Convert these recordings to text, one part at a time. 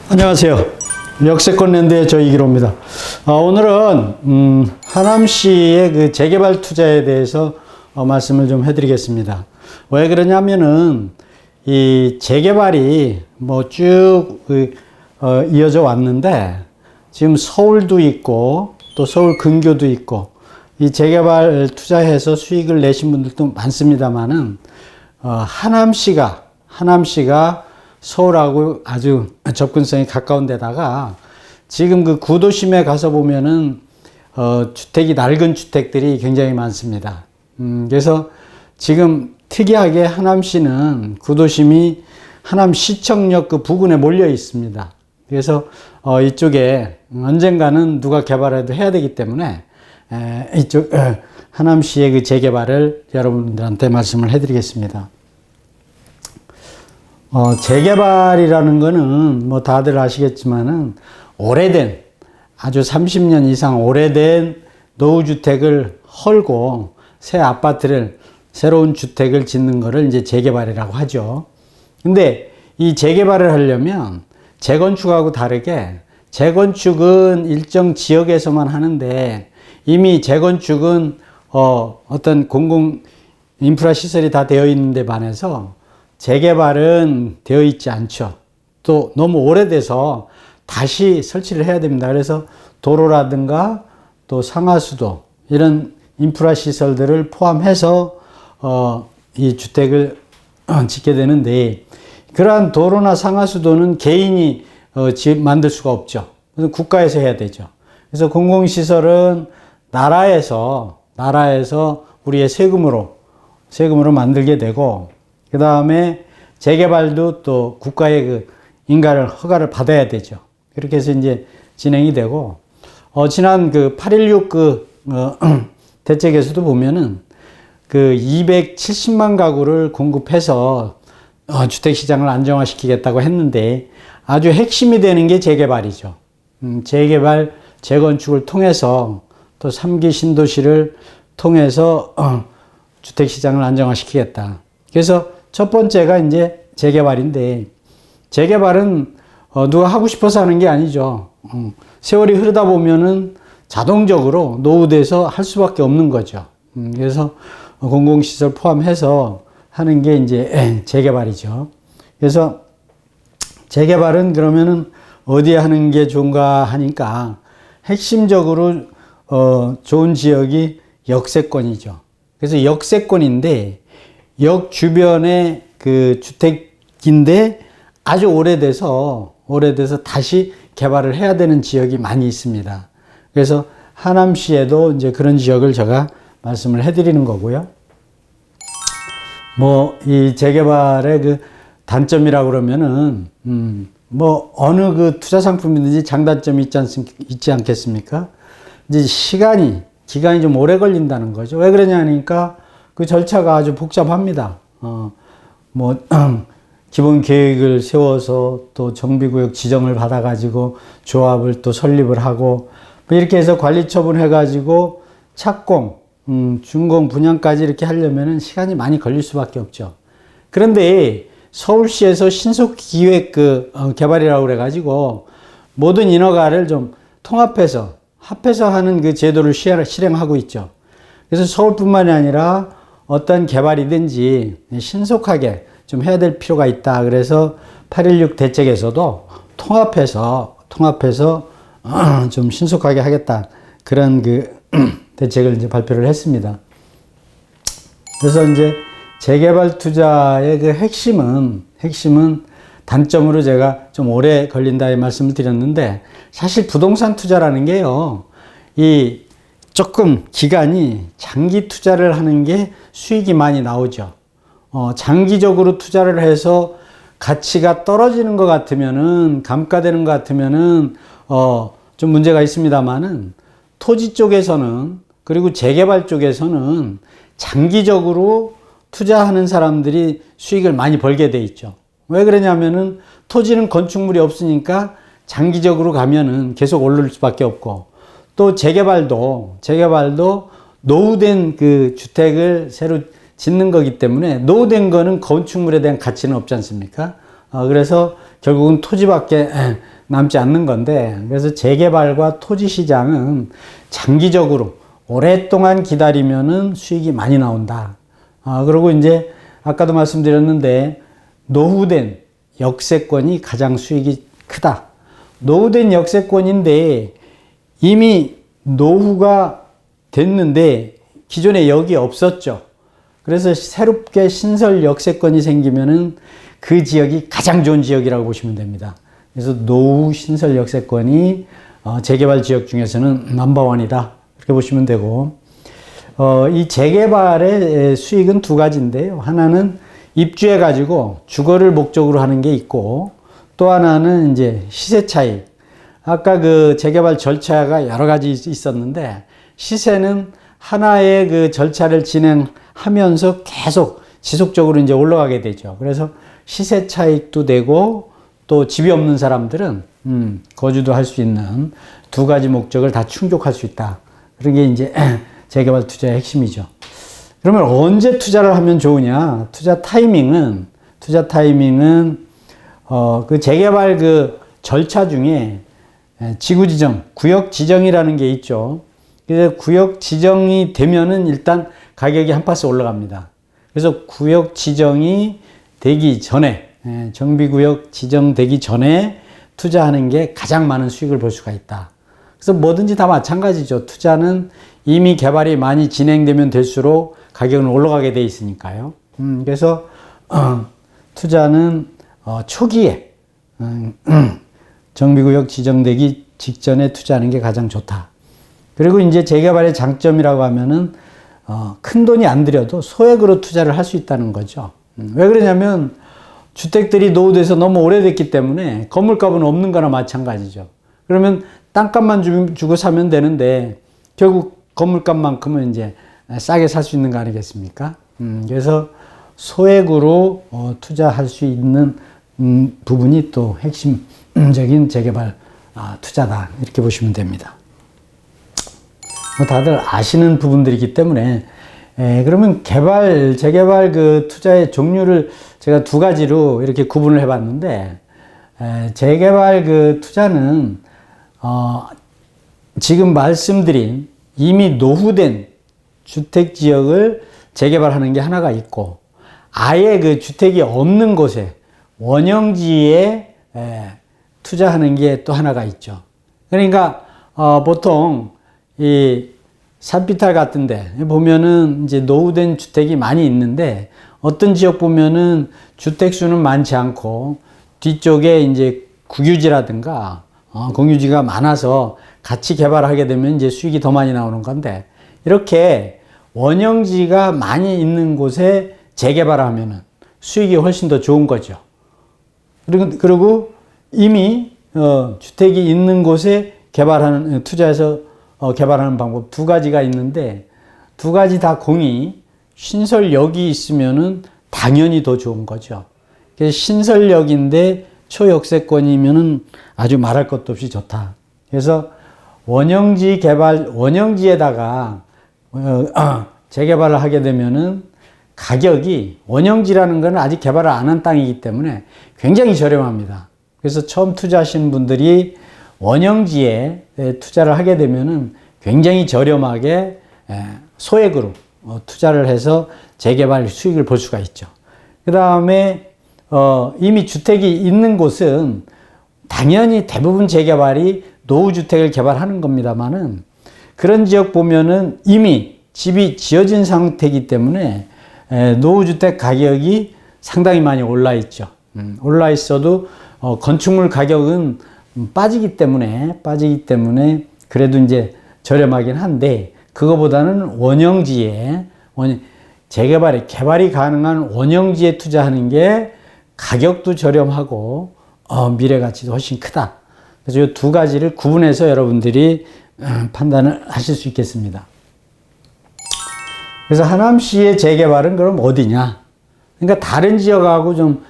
안녕하세요. 역세권 랜드의 이기로입니다. 오늘은 하남시의 그 재개발 투자에 대해서 말씀을 좀 해드리겠습니다. 왜 그러냐면은 이 재개발이 뭐 쭉 이어져 왔는데 지금 서울도 있고 또 서울 근교도 있고 이 재개발 투자해서 수익을 내신 분들도 많습니다만은 하남시가 서울하고 아주 접근성이 가까운 데다가 지금 그 구도심에 가서 보면은 낡은 주택들이 굉장히 많습니다. 그래서 지금 특이하게 하남시는 구도심이 하남시청역 그 부근에 몰려 있습니다. 그래서 이쪽에 언젠가는 누가 개발해도 해야 되기 때문에 이쪽 하남시의 그 재개발을 여러분들한테 말씀을 해드리겠습니다. 재개발이라는 거는 뭐 다들 아시겠지만은 오래된 아주 30년 이상 오래된 노후주택을 헐고 새 아파트를 새로운 주택을 짓는 거를 이제 재개발이라고 하죠. 근데 이 재개발을 하려면 재건축하고 다르게 재건축은 일정 지역에서만 하는데 이미 재건축은 어떤 공공 인프라 시설이 다 되어 있는데 반해서 재개발은 되어 있지 않죠. 또 너무 오래돼서 다시 설치를 해야 됩니다. 그래서 도로라든가 또 상하수도 이런 인프라 시설들을 포함해서 이 주택을 짓게 되는데 그러한 도로나 상하수도는 개인이 만들 수가 없죠. 그래서 국가에서 해야 되죠. 그래서 공공시설은 나라에서 우리의 세금으로 만들게 되고 그 다음에 재개발도 또 국가의 그 인가를 허가를 받아야 되죠. 그렇게 해서 이제 진행이 되고 지난 그 8.16 대책에서도 보면은 그 270만 가구를 공급해서 주택시장을 안정화시키겠다고 했는데 아주 핵심이 되는 게 재개발이죠. 재개발, 재건축을 통해서 또 3기 신도시를 통해서 주택시장을 안정화시키겠다. 그래서 첫 번째가 이제 재개발인데 재개발은 누가 하고 싶어서 하는 게 아니죠. 세월이 흐르다 보면은 자동적으로 노후돼서 할 수밖에 없는 거죠. 그래서 공공시설 포함해서 하는 게 이제 재개발이죠. 그래서 재개발은 그러면은 어디에 하는 게 좋은가 하니까 핵심적으로 좋은 지역이 역세권이죠. 그래서 역세권인데 역 주변에 그 주택인데 아주 오래돼서 다시 개발을 해야 되는 지역이 많이 있습니다. 그래서 하남시에도 이제 그런 지역을 제가 말씀을 해드리는 거고요. 뭐 이 재개발의 그 단점이라고 그러면은 뭐 어느 그 투자 상품이든지 장단점이 있지 않겠습니까? 이제 기간이 좀 오래 걸린다는 거죠. 왜 그러냐니까 그 절차가 아주 복잡합니다. 뭐 기본 계획을 세워서 또 정비구역 지정을 받아가지고 조합을 또 설립을 하고 뭐 이렇게 해서 관리 처분해가지고 착공, 준공, 분양까지 이렇게 하려면은 시간이 많이 걸릴 수밖에 없죠. 그런데 서울시에서 신속기획 개발이라고 그래가지고 모든 인허가를 좀 합해서 하는 그 제도를 실행하고 있죠. 그래서 서울뿐만이 아니라 어떤 개발이든지 신속하게 좀 해야 될 필요가 있다. 그래서 8.16 대책에서도 통합해서 좀 신속하게 하겠다. 그런 그 대책을 이제 발표를 했습니다. 그래서 이제 재개발 투자의 그 핵심은 단점으로 제가 좀 오래 걸린다 이 말씀을 드렸는데 사실 부동산 투자라는 게요. 이 조금 기간이 장기 투자를 하는 게 수익이 많이 나오죠. 장기적으로 투자를 해서 가치가 떨어지는 것 같으면은 감가되는 것 같으면은 좀 문제가 있습니다만은 토지 쪽에서는 그리고 재개발 쪽에서는 장기적으로 투자하는 사람들이 수익을 많이 벌게 돼 있죠. 왜 그러냐면은 토지는 건축물이 없으니까 장기적으로 가면은 계속 오를 수밖에 없고 또 재개발도 노후된 그 주택을 새로 짓는 거기 때문에 노후된 거는 건축물에 대한 가치는 없지 않습니까? 그래서 결국은 토지밖에 남지 않는 건데, 그래서 재개발과 토지 시장은 장기적으로 오랫동안 기다리면은 수익이 많이 나온다. 그리고 이제 아까도 말씀드렸는데 노후된 역세권이 가장 수익이 크다. 노후된 역세권인데 이미 노후가 됐는데 기존에 역이 없었죠. 그래서 새롭게 신설 역세권이 생기면은 그 지역이 가장 좋은 지역이라고 보시면 됩니다. 그래서 노후 신설 역세권이 재개발 지역 중에서는 넘버원이다. 그렇게 보시면 되고, 이 재개발의 수익은 두 가지인데요. 하나는 입주해 가지고 주거를 목적으로 하는 게 있고, 또 하나는 이제 시세 차익. 아까 그 재개발 절차가 여러 가지 있었는데, 시세는 하나의 그 절차를 진행하면서 계속 지속적으로 이제 올라가게 되죠. 그래서 시세 차익도 되고, 또 집이 없는 사람들은 거주도 할 수 있는 두 가지 목적을 다 충족할 수 있다. 그런 게 이제 재개발 투자의 핵심이죠. 그러면 언제 투자를 하면 좋으냐? 투자 타이밍은 그 재개발 그 절차 중에 지구 지정, 구역 지정이라는 게 있죠. 그래서 구역 지정이 되면은 일단 가격이 한 파스 올라갑니다. 그래서 구역 지정이 되기 전에, 정비구역 지정되기 전에 투자하는 게 가장 많은 수익을 볼 수가 있다. 그래서 뭐든지 다 마찬가지죠. 투자는 이미 개발이 많이 진행되면 될수록 가격은 올라가게 돼 있으니까요. 그래서 투자는 초기에 정비구역 지정되기 직전에 투자하는 게 가장 좋다. 그리고 이제 재개발의 장점이라고 하면은 큰 돈이 안 들여도 소액으로 투자를 할 수 있다는 거죠. 왜 그러냐면 주택들이 노후돼서 너무 오래됐기 때문에 건물값은 없는 거나 마찬가지죠. 그러면 땅값만 주고 사면 되는데 결국 건물값만큼은 이제 싸게 살 수 있는 거 아니겠습니까? 그래서 소액으로 투자할 수 있는 부분이 또 핵심적인 재개발 투자다. 이렇게 보시면 됩니다. 다들 아시는 부분들이기 때문에 그러면 재개발 그 투자의 종류를 제가 두 가지로 이렇게 구분을 해봤는데, 재개발 그 투자는 지금 말씀드린 이미 노후된 주택 지역을 재개발하는 게 하나가 있고, 아예 그 주택이 없는 곳에 원형지에 투자하는 게 또 하나가 있죠. 그러니까 보통 이 산비탈 같은데 보면은 이제 노후된 주택이 많이 있는데, 어떤 지역 보면은 주택 수는 많지 않고 뒤쪽에 이제 국유지라든가 공유지가 많아서 같이 개발하게 되면 이제 수익이 더 많이 나오는 건데, 이렇게 원형지가 많이 있는 곳에 재개발하면은 수익이 훨씬 더 좋은 거죠. 그리고 이미 주택이 있는 곳에 투자해서 개발하는 방법 두 가지가 있는데, 두 가지 다 신설역이 있으면은 당연히 더 좋은 거죠. 그래서 신설역인데 초역세권이면은 아주 말할 것도 없이 좋다. 그래서 원형지에다가 재개발을 하게 되면은 가격이, 원형지라는 건 아직 개발을 안 한 땅이기 때문에 굉장히 저렴합니다. 그래서 처음 투자하시는 분들이 원형지에 투자를 하게 되면은 굉장히 저렴하게 소액으로 투자를 해서 재개발 수익을 볼 수가 있죠. 그 다음에 이미 주택이 있는 곳은 당연히 대부분 재개발이 노후주택을 개발하는 겁니다만은, 그런 지역 보면은 이미 집이 지어진 상태이기 때문에 노후주택 가격이 상당히 많이 올라 있죠. 올라 있어도 건축물 가격은 빠지기 때문에 그래도 이제 저렴하긴 한데, 그거보다는 개발이 가능한 원형지에 투자하는 게 가격도 저렴하고 미래 가치도 훨씬 크다. 그래서 이 두 가지를 구분해서 여러분들이 판단을 하실 수 있겠습니다. 그래서 하남시의 재개발은 그럼 어디냐? 그러니까 다른 지역하고 좀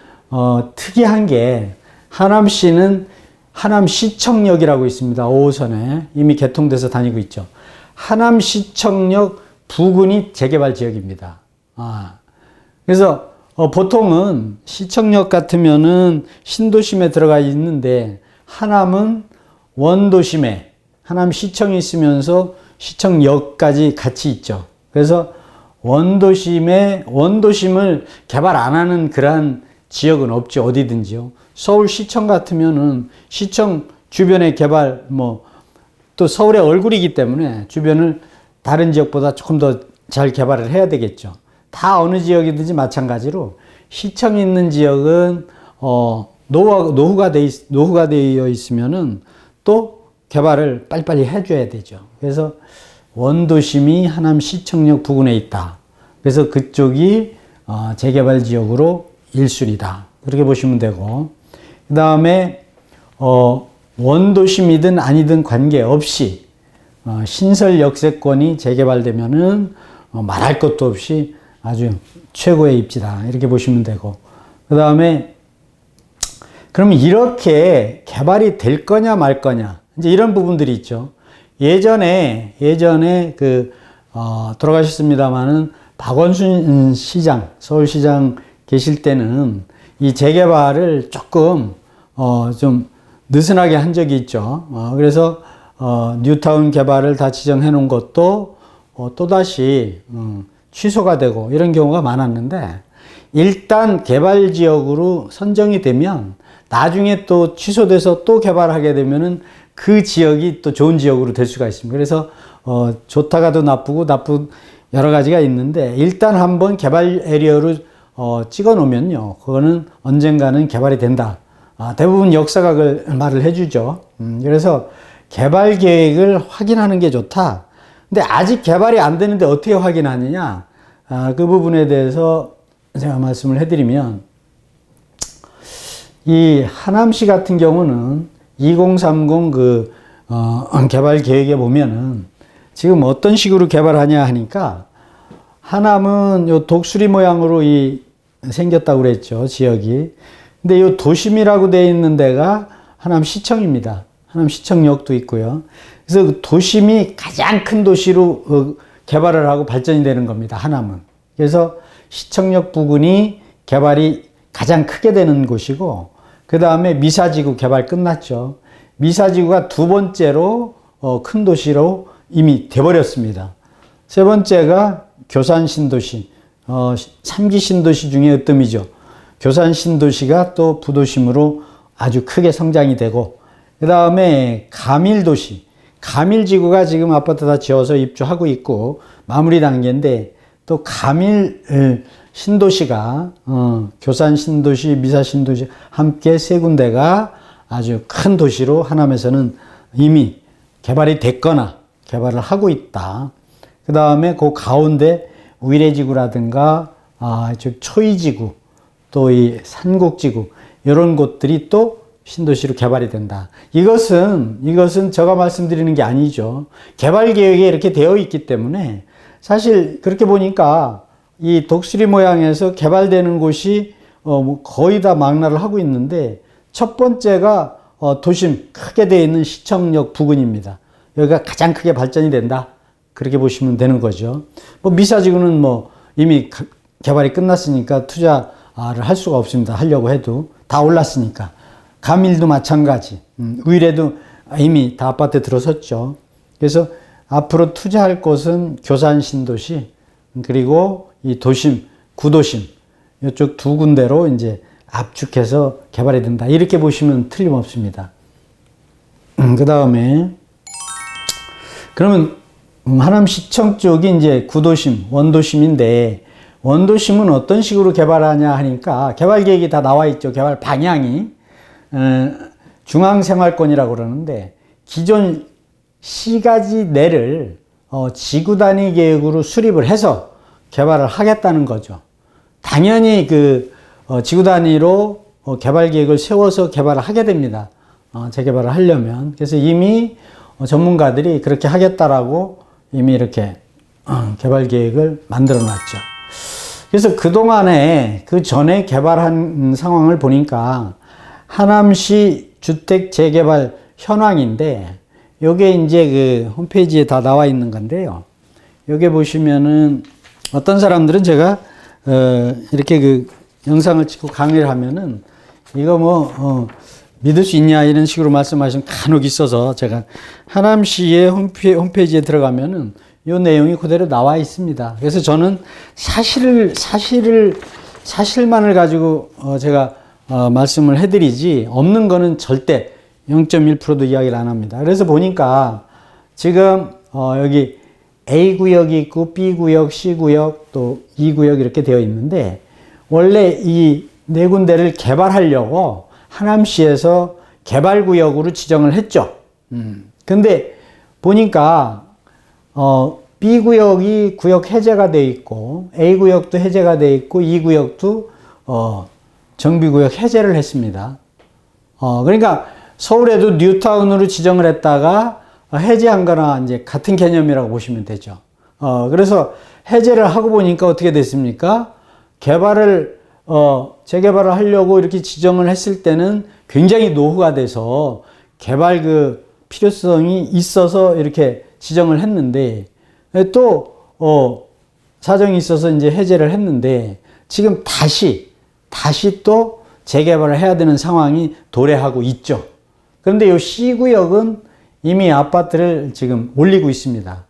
특이한 게, 하남시는 하남시청역이라고 있습니다. 5호선에 이미 개통돼서 다니고 있죠. 하남시청역 부근이 재개발 지역입니다. 그래서 보통은 시청역 같으면은 신도심에 들어가 있는데 하남은 원도심에 하남 시청이 있으면서 시청역까지 같이 있죠. 그래서 원도심을 개발 안 하는 그러한 지역은 없죠. 어디든지요. 서울 시청 같으면은 시청 주변의 개발 또 서울의 얼굴이기 때문에 주변을 다른 지역보다 조금 더 잘 개발을 해야 되겠죠. 다 어느 지역이든지 마찬가지로 시청이 있는 지역은 노후가 되어 있으면은 또 개발을 빨리빨리 해줘야 되죠. 그래서 원도심이 하남 시청역 부근에 있다. 그래서 그쪽이 재개발 지역으로 1순위다. 그렇게 보시면 되고, 그 다음에 원도심이든 아니든 관계없이 신설 역세권이 재개발되면은 말할 것도 없이 아주 최고의 입지다. 이렇게 보시면 되고, 그 다음에 그러면 이렇게 개발이 될 거냐 말 거냐, 이제 이런 부분들이 있죠. 예전에 돌아가셨습니다마는 박원순 시장, 서울시장 계실 때는 이 재개발을 조금 좀 느슨하게 한 적이 있죠. 그래서 뉴타운 개발을 다 지정해 놓은 것도 또다시 취소가 되고 이런 경우가 많았는데, 일단 개발 지역으로 선정이 되면 나중에 또 취소돼서 또 개발하게 되면은 그 지역이 또 좋은 지역으로 될 수가 있습니다. 그래서 좋다가도 나쁘고 나쁜 여러 가지가 있는데, 일단 한번 개발 에리어로 찍어 놓으면요, 그거는 언젠가는 개발이 된다. 대부분 역사가 말을 해주죠. 그래서 개발 계획을 확인하는 게 좋다. 근데 아직 개발이 안 되는데 어떻게 확인하느냐? 그 부분에 대해서 제가 말씀을 해드리면, 이 하남시 같은 경우는 2030 개발 계획에 보면은 지금 어떤 식으로 개발하냐 하니까, 하남은 요 독수리 모양으로 생겼다고 그랬죠, 지역이. 근데 요 도심이라고 되어 있는 데가 하남 시청입니다. 하남 시청역도 있고요. 그래서 그 도심이 가장 큰 도시로 개발을 하고 발전이 되는 겁니다, 하남은. 그래서 시청역 부근이 개발이 가장 크게 되는 곳이고, 그 다음에 미사지구 개발 끝났죠. 미사지구가 두 번째로 큰 도시로 이미 돼버렸습니다. 세 번째가 교산 신도시, 3기 신도시 중에 으뜸이죠. 교산 신도시가 또 부도심으로 아주 크게 성장이 되고, 그 다음에 가밀도시, 가밀지구가 지금 아파트 다 지어서 입주하고 있고 마무리 단계인데, 또 가밀 신도시가 교산 신도시, 미사 신도시 함께 세 군데가 아주 큰 도시로 하남에서는 이미 개발이 됐거나 개발을 하고 있다. 그 다음에 그 가운데 위례지구라든가 초이지구, 또 이 산곡지구, 이런 곳들이 또 신도시로 개발이 된다. 이것은 제가 말씀드리는 게 아니죠. 개발 계획에 이렇게 되어 있기 때문에, 사실 그렇게 보니까 이 독수리 모양에서 개발되는 곳이 거의 다 망라를 하고 있는데, 첫 번째가 도심 크게 되어 있는 시청역 부근입니다. 여기가 가장 크게 발전이 된다. 그렇게 보시면 되는 거죠. 미사지구는 이미 개발이 끝났으니까 투자를 할 수가 없습니다. 하려고 해도 다 올랐으니까. 가밀도 마찬가지. 위례도 이미 다 아파트에 들어섰죠. 그래서 앞으로 투자할 곳은 교산 신도시, 그리고 이 도심, 구도심, 이쪽 두 군데로 이제 압축해서 개발이 된다. 이렇게 보시면 틀림없습니다. 그 다음에, 그러면 하남시청 쪽이 이제 구도심, 원도심인데, 원도심은 어떤 식으로 개발하냐 하니까 개발 계획이 다 나와 있죠. 개발 방향이. 중앙생활권이라고 그러는데, 기존 시가지 내를 지구 단위 계획으로 수립을 해서 개발을 하겠다는 거죠. 당연히 지구 단위로 개발 계획을 세워서 개발을 하게 됩니다. 재개발을 하려면. 그래서 이미 전문가들이 그렇게 하겠다라고 이미 이렇게 개발 계획을 만들어 놨죠. 그래서 그 전에 개발한 상황을 보니까 하남시 주택 재개발 현황인데, 요게 이제 홈페이지에 다 나와 있는 건데요. 여기 보시면은 어떤 사람들은 제가 이렇게 그 영상을 찍고 강의를 하면은 이거 뭐 믿을 수 있냐 이런 식으로 말씀하시는 간혹 있어서 제가 하남시의 홈페이지에 들어가면은 이 내용이 그대로 나와 있습니다. 그래서 저는 사실만을 가지고 제가 말씀을 해드리지 없는 거는 절대 0.1%도 이야기를 안 합니다. 그래서 보니까 지금 여기 A구역이 있고 B구역, C구역, 또 E구역 이렇게 되어 있는데 원래 이 네 군데를 개발하려고 하남시에서 개발구역으로 지정을 했죠. 근데 보니까 B구역이 구역 해제가 돼 있고 A구역도 해제가 돼 있고 E구역도 정비구역 해제를 했습니다. 그러니까 서울에도 뉴타운으로 지정을 했다가 해제한 거나 이제 같은 개념이라고 보시면 되죠. 그래서 해제를 하고 보니까 어떻게 됐습니까? 재개발을 하려고 이렇게 지정을 했을 때는 굉장히 노후가 돼서 개발 그 필요성이 있어서 이렇게 지정을 했는데 또 사정이 있어서 이제 해제를 했는데 지금 다시 또 재개발을 해야 되는 상황이 도래하고 있죠. 그런데 이 C구역은 이미 아파트를 지금 올리고 있습니다.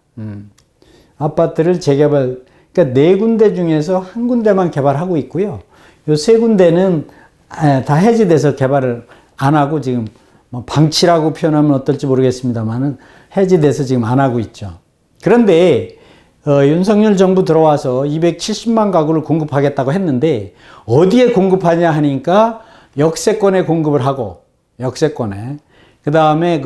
아파트를 재개발, 그러니까 네 군데 중에서 한 군데만 개발하고 있고요. 요 세 군데는 다 해지돼서 개발을 안 하고 지금 뭐 방치라고 표현하면 어떨지 모르겠습니다만은 해지돼서 지금 안 하고 있죠. 그런데 윤석열 정부 들어와서 270만 가구를 공급하겠다고 했는데 어디에 공급하냐 하니까 역세권에 공급을 하고 역세권에 그 다음에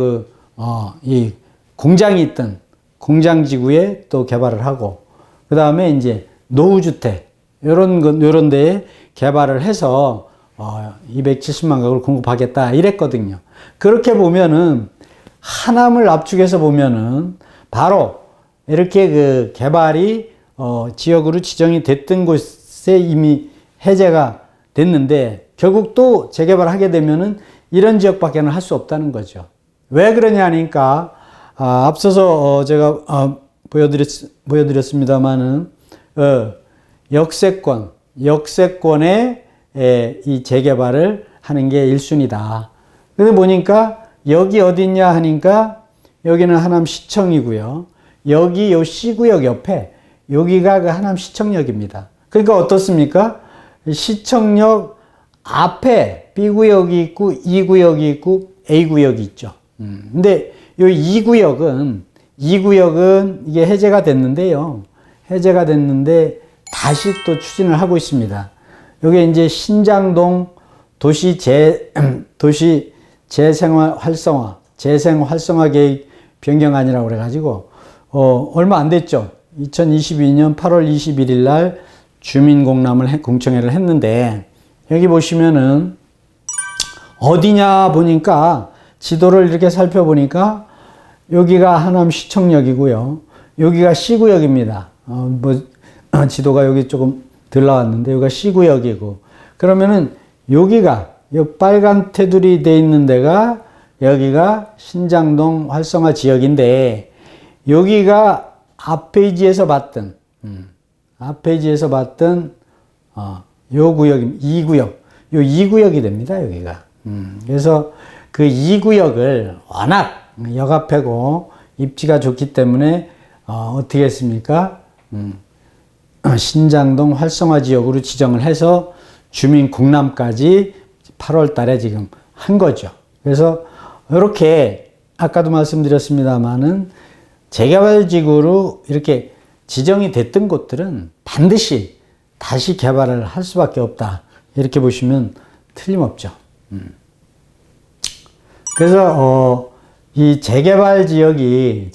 이 공장이 있던 공장지구에 또 개발을 하고 그 다음에 이제 노후주택 요런 데에 개발을 해서 270만 가구를 공급하겠다 이랬거든요. 그렇게 보면은 하남을 압축해서 보면은 바로 이렇게 그 개발이 지역으로 지정이 됐던 곳에 이미 해제가 됐는데 결국 또 재개발하게 되면은 이런 지역밖에는 할 수 없다는 거죠. 왜 그러냐 하니까 앞서서 제가 보여드렸습니다마는 역세권에 이 재개발을 하는 게 1순위다. 근데 보니까 여기 어딨냐 하니까 여기는 하남시청이고요. 여기 요 C구역 옆에 여기가 그 하남시청역입니다. 그러니까 어떻습니까? 시청역 앞에 B구역이 있고 E구역이 있고 A구역이 있죠. 근데 요 E구역은 이게 해제가 됐는데요. 해제가 됐는데 다시 또 추진을 하고 있습니다. 요게 이제 신장동 재생 활성화 계획 변경안이라고 그래가지고 얼마 안 됐죠. 2022년 8월 21일 날 공청회를 했는데 여기 보시면은 어디냐 보니까 지도를 이렇게 살펴보니까 여기가 하남시청역이고요. 여기가 C구역입니다. 지도가 여기 조금 덜 나왔는데 여기가 C구역이고 그러면은 여기가 이 빨간 테두리 돼 있는 데가 여기가 신장동 활성화 지역인데 여기가 앞 페이지에서 봤던 요 구역이 2구역 요 2구역이 됩니다. 여기가 그래서 그 2구역을 워낙 역 앞이고 입지가 좋기 때문에 어떻게 했습니까? 신장동 활성화 지역으로 지정을 해서 주민 공람까지 8월 달에 지금 한 거죠. 그래서 이렇게 아까도 말씀드렸습니다마는 재개발지구로 이렇게 지정이 됐던 곳들은 반드시 다시 개발을 할 수밖에 없다. 이렇게 보시면 틀림없죠. 그래서 이 재개발 지역이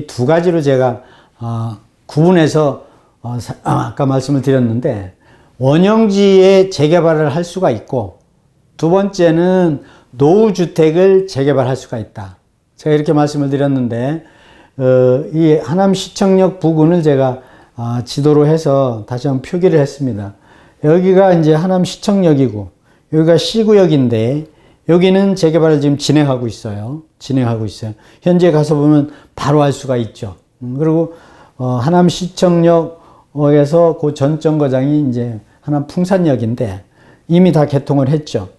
두 가지로 제가 구분해서 아까 말씀을 드렸는데 원형지에 재개발을 할 수가 있고 두 번째는 노후주택을 재개발할 수가 있다. 제가 이렇게 말씀을 드렸는데 이 하남시청역 부근을 제가 지도로 해서 다시 한번 표기를 했습니다. 여기가 이제 하남시청역이고 여기가 C구역인데 여기는 재개발을 지금 진행하고 있어요. 현재 가서 보면 바로 알 수가 있죠. 그리고 하남시청역 시청역에서 그 전 정거장이 이제 하남 풍산역인데 이미 다 개통을 했죠.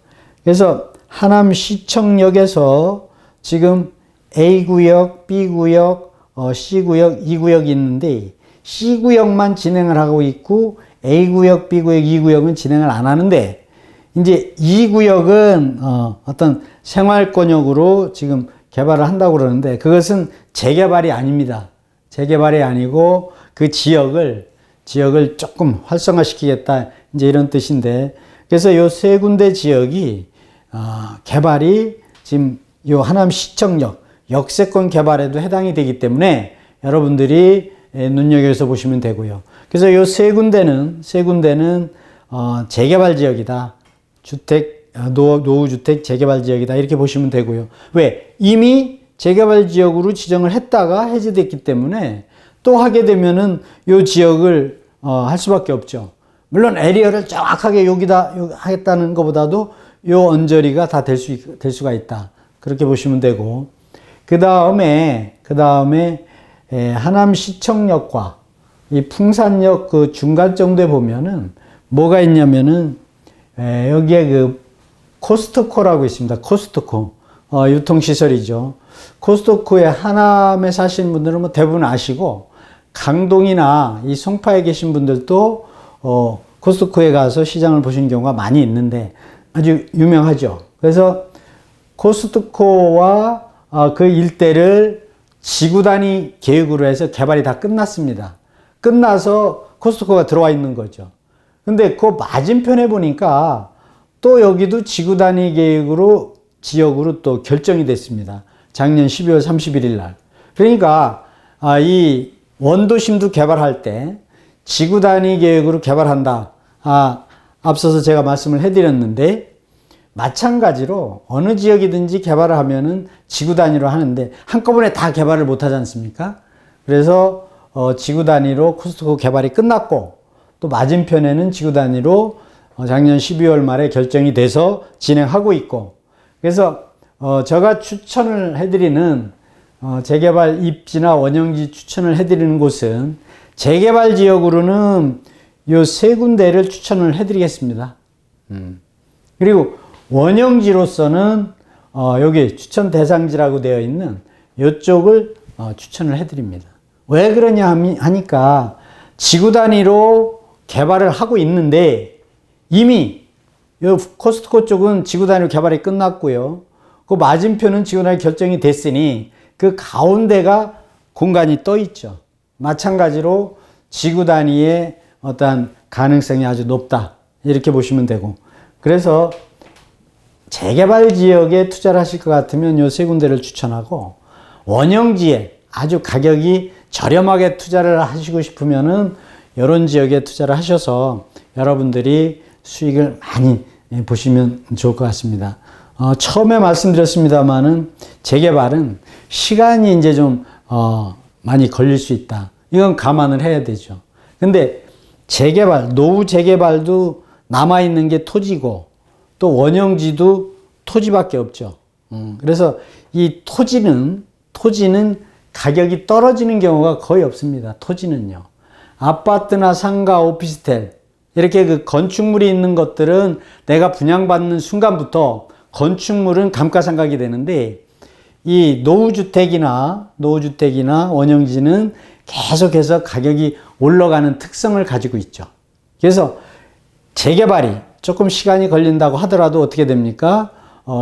그래서 하남 시청역에서 지금 A구역, B구역, C구역, E구역이 있는데 C구역만 진행을 하고 있고 A구역, B구역, E구역은 진행을 안 하는데 이제 E구역은 어떤 생활권역으로 지금 개발을 한다고 그러는데 그것은 재개발이 아닙니다. 재개발이 아니고 그 지역을 조금 활성화시키겠다 이제 이런 뜻인데 그래서 요 세 군데 지역이 개발이 지금 요 하남 시청역 역세권 개발에도 해당이 되기 때문에 여러분들이 눈여겨서 보시면 되고요. 그래서 요 세 군데는 재개발 지역이다. 노후주택 재개발 지역이다. 이렇게 보시면 되고요. 왜? 이미 재개발 지역으로 지정을 했다가 해제됐기 때문에 또 하게 되면은 요 지역을 할 수밖에 없죠. 물론 에리어를 정확하게 여기다 하겠다는 것보다도 요 언저리가 다 될 수가 있다. 그렇게 보시면 되고 그 다음에 하남 시청역과 이 풍산역 그 중간 정도에 보면은 뭐가 있냐면은 여기에 그 코스트코라고 있습니다. 코스트코 유통시설이죠. 코스트코에 하남에 사시는 분들은 뭐 대부분 아시고 강동이나 이 송파에 계신 분들도 코스트코에 가서 시장을 보시는 경우가 많이 있는데 아주 유명하죠. 그래서 코스트코와 그 일대를 지구 단위 계획으로 해서 개발이 다 끝났습니다. 끝나서 코스트코가 들어와 있는 거죠. 근데 그 맞은편에 보니까 또 여기도 지구 단위 계획으로 지역으로 또 결정이 됐습니다. 작년 12월 31일 날. 그러니까 이 원도심도 개발할 때 지구 단위 계획으로 개발한다. 앞서서 제가 말씀을 해드렸는데 마찬가지로 어느 지역이든지 개발을 하면은 지구 단위로 하는데 한꺼번에 다 개발을 못 하지 않습니까? 그래서 지구 단위로 코스트코 개발이 끝났고 또 맞은편에는 지구 단위로 작년 12월 말에 결정이 돼서 진행하고 있고 그래서 제가 추천을 해드리는 재개발 입지나 원형지 추천을 해드리는 곳은 재개발 지역으로는 요 세 군데를 추천을 해드리겠습니다. 그리고 원형지로서는 여기 추천 대상지라고 되어 있는 이쪽을 추천을 해드립니다. 왜 그러냐 하니까 지구 단위로 개발을 하고 있는데 이미 요 코스트코 쪽은 지구 단위로 개발이 끝났고요. 그 맞은편은 지구 단위 결정이 됐으니 그 가운데가 공간이 떠 있죠. 마찬가지로 지구 단위의 어떠한 가능성이 아주 높다. 이렇게 보시면 되고. 그래서 재개발 지역에 투자를 하실 것 같으면 요 세 군데를 추천하고 원형지에 아주 가격이 저렴하게 투자를 하시고 싶으면은 이런 지역에 투자를 하셔서 여러분들이 수익을 많이 보시면 좋을 것 같습니다. 처음에 말씀드렸습니다만은 재개발은 시간이 이제 좀 많이 걸릴 수 있다. 이건 감안을 해야 되죠. 근데 재개발, 노후 재개발도 남아있는 게 토지고 또 원형지도 토지밖에 없죠. 그래서 이 토지는 가격이 떨어지는 경우가 거의 없습니다. 토지는요. 아파트나 상가, 오피스텔 이렇게 그 건축물이 있는 것들은 내가 분양받는 순간부터 건축물은 감가상각이 되는데 이 노후주택이나 원형지는 계속해서 가격이 올라가는 특성을 가지고 있죠. 그래서 재개발이 조금 시간이 걸린다고 하더라도 어떻게 됩니까?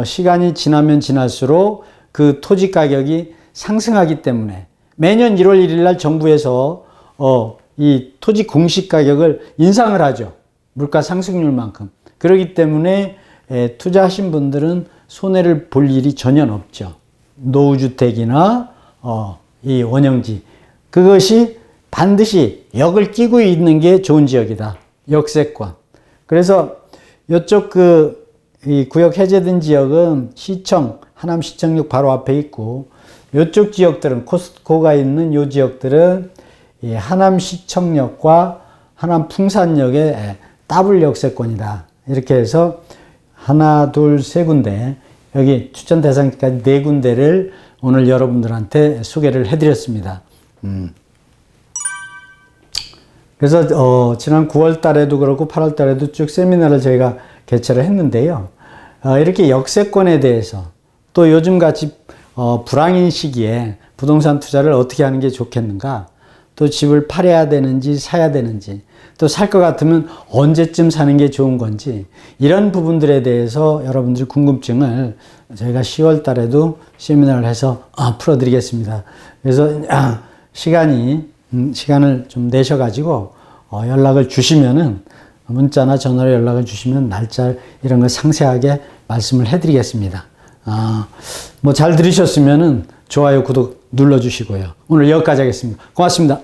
시간이 지나면 지날수록 그 토지 가격이 상승하기 때문에 매년 1월 1일 날 정부에서 이 토지 공시 가격을 인상을 하죠. 물가 상승률만큼. 그렇기 때문에 투자하신 분들은 손해를 볼 일이 전혀 없죠. 노후주택이나 이 원형지. 그것이 반드시 역을 끼고 있는 게 좋은 지역이다. 역세권. 그래서 이쪽 이 구역 해제된 지역은 시청, 하남 시청역 바로 앞에 있고 이쪽 지역들은 코스트코가 있는 이 지역들은 이 하남 시청역과 하남 풍산역의 더블 역세권이다. 이렇게 해서 하나, 둘, 세 군데 여기 추천 대상지까지 네 군데를 오늘 여러분들한테 소개를 해드렸습니다. 그래서 지난 9월 달에도 그렇고 8월 달에도 쭉 세미나를 저희가 개최를 했는데요. 이렇게 역세권에 대해서 또 요즘같이 불황인 시기에 부동산 투자를 어떻게 하는 게 좋겠는가, 또 집을 팔아야 되는지 사야 되는지, 또 살 것 같으면 언제쯤 사는 게 좋은 건지, 이런 부분들에 대해서 여러분들의 궁금증을 저희가 10월 달에도 세미나를 해서 풀어드리겠습니다. 그래서 시간을 좀 내셔가지고 연락을 주시면은, 문자나 전화로 연락을 주시면 날짜 이런 걸 상세하게 말씀을 해드리겠습니다. 뭐 잘 들으셨으면은 좋아요, 구독 눌러주시고요. 오늘 여기까지 하겠습니다. 고맙습니다.